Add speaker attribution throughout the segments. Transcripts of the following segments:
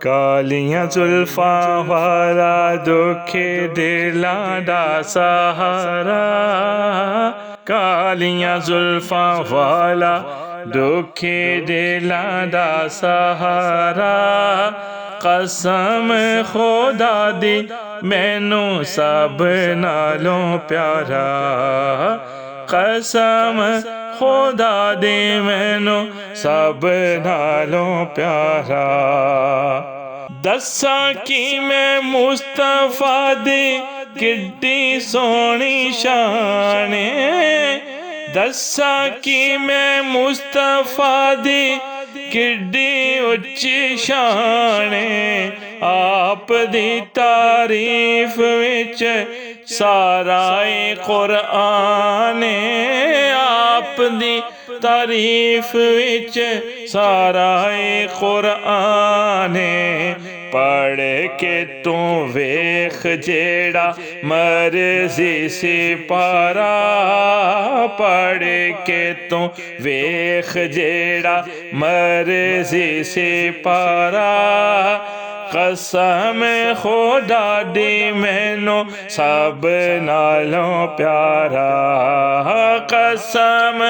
Speaker 1: کالیاں زلفاں والا دکھے دلاں دا سہارا، کالیاں زلفاں والا دکھے دلاں دا سہارا، قسم خدا دی مینوں سب نالوں پیارا، قسم خدا دی مینوں سب نالوں پیارا۔ دساں کی میں مصطفیٰ دی کڈی سونی شان ہے، دساں کی میں مصطفیٰ دی کڈی اچھی شان ہے، آپ دی تعریف وچ سارا قرآن ہے، آپ دی تعریف وچ سارا قرآن ہے، پڑھ کے تو ویکھ جیڑا مرضی سپارا، پڑھ کے تو ویکھ جیڑا مرضی سپارا، قسم خدا دی مینوں سب نالوں پیارا، قسم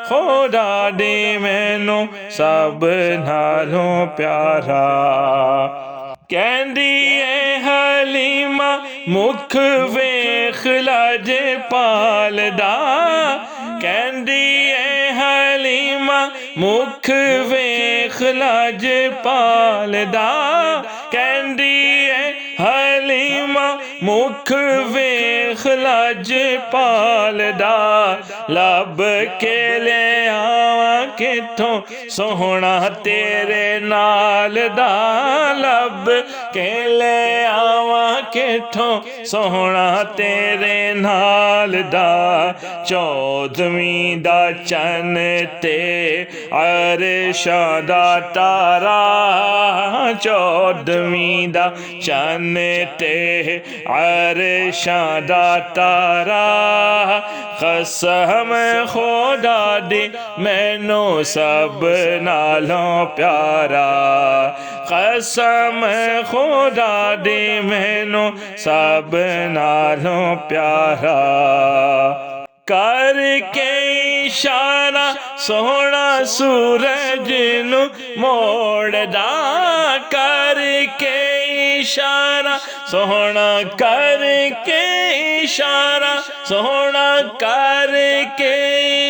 Speaker 1: خدا دی مینوں سب نالوں پیارا۔ کہندی اے حلیمہ مکھ ویکھ لاج پال دا، کہندی اے حلیمہ مکھ ویکھ لاج پال دا، کہندی اے حلیمہ مکھ ویکھ لاج پال دا، لب کے لے آواں کتھوں سوہنا تیرے نال دا، لب کے لے آواں کتھوں سوہنا تیرے نال دا، چودھویں دا چن تے عرشاں دا تارا، چودھویں دا چن تے عرشاں دا تارا، قسم خدا دی مینوں سب نالوں پیارا، قسم خدا دی مینوں سب نالوں پیارا۔ کر کے اشارہ سوہنا سورج نوں موڑدا، کر کے اشارہ سوہنا، کر کے اشارہ سوہنا، کر کے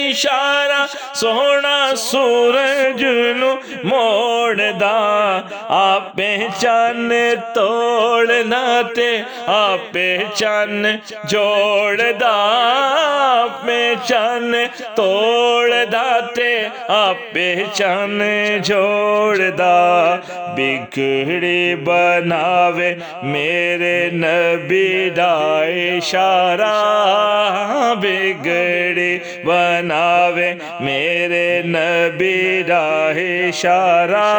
Speaker 1: اشارہ سوہنا سورج نوں موڑدا، آپے چن توڑنا تے آپے چن جوڑدا، آپے چن توڑدا تے آپے چن جوڑدا، بگڑی بناوے میرے نبی دا اشارہ، بگڑی بناوے میرے نبی دا اشارہ،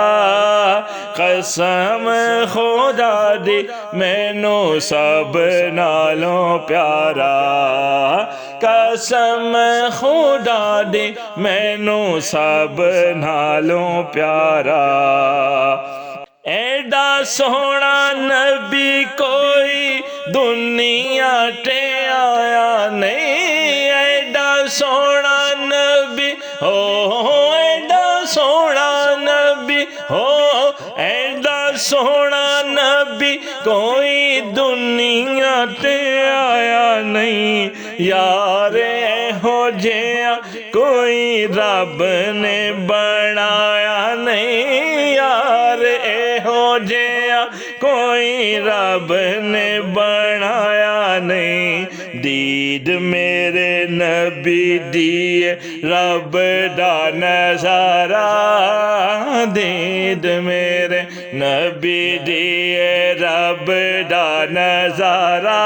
Speaker 1: قسم خدا دی مینوں سب نالوں پیارا، قسم خدا دی مینوں سب نالوں پیارا۔ ایڈا سوہنا نبی کوئی دنیا تے آیا نہیں، ایڈا سوہنا نبی ہو، ایڈا سوہنا نبی ہو، ایڈا سوہنا نبی کوئی دنیا تے آیا نہیں، یار ایہو جیہا کوئی رب نے بنایا نہیں، یار ایہو جیہا کوئی رب نے بنایا نہیں، دید میرے نبی دیے رب دا نظارہ، دید میرے نبی دیے رب دا نظارہ،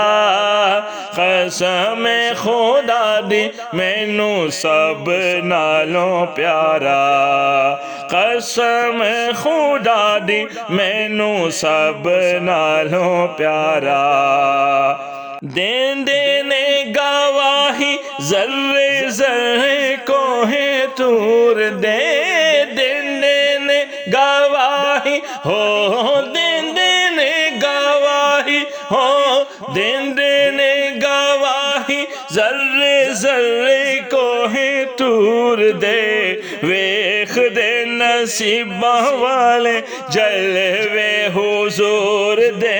Speaker 1: قسم خدا دی مینوں سب نالوں پیارا، قسم خدا دی مینوں سب نالوں پیارا۔ دیندے نے گواہی ذرے ذرے کوہ طور دے، دیندے نے گواہی ہو، دیندے دیندے نے گواہی ذرے ذرے کوہ طور دے ویکھ دے نصیباں والے جلوے حضور دے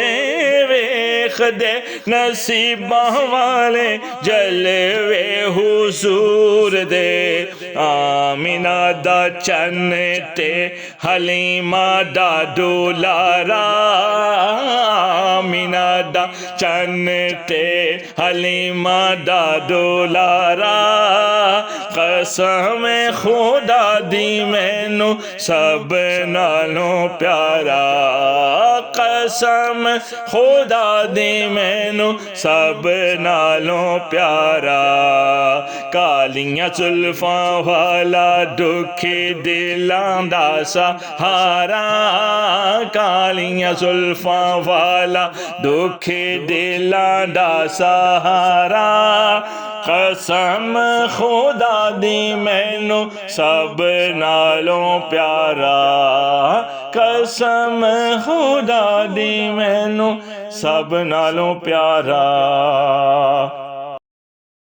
Speaker 1: ویکھ دے نصیباں والے جلوے حضور دے آمینہ دا چن تے حلیمہ دا دولارا آمینہ دا چن تے حلیمہ دا دولارا قسم خدا دی مینوں سب نالوں پیارا قسم خدا دی مینوں سب نالوں پیارا کالیاں زلفاں والا دکھی دلاں دا سہارا کالیاں زلفاں والا دکھی دلاں دا سہارا قسم خدا دی مینوں سب نالوں پیارا قسم خدا دی مینوں سب نالوں پیارا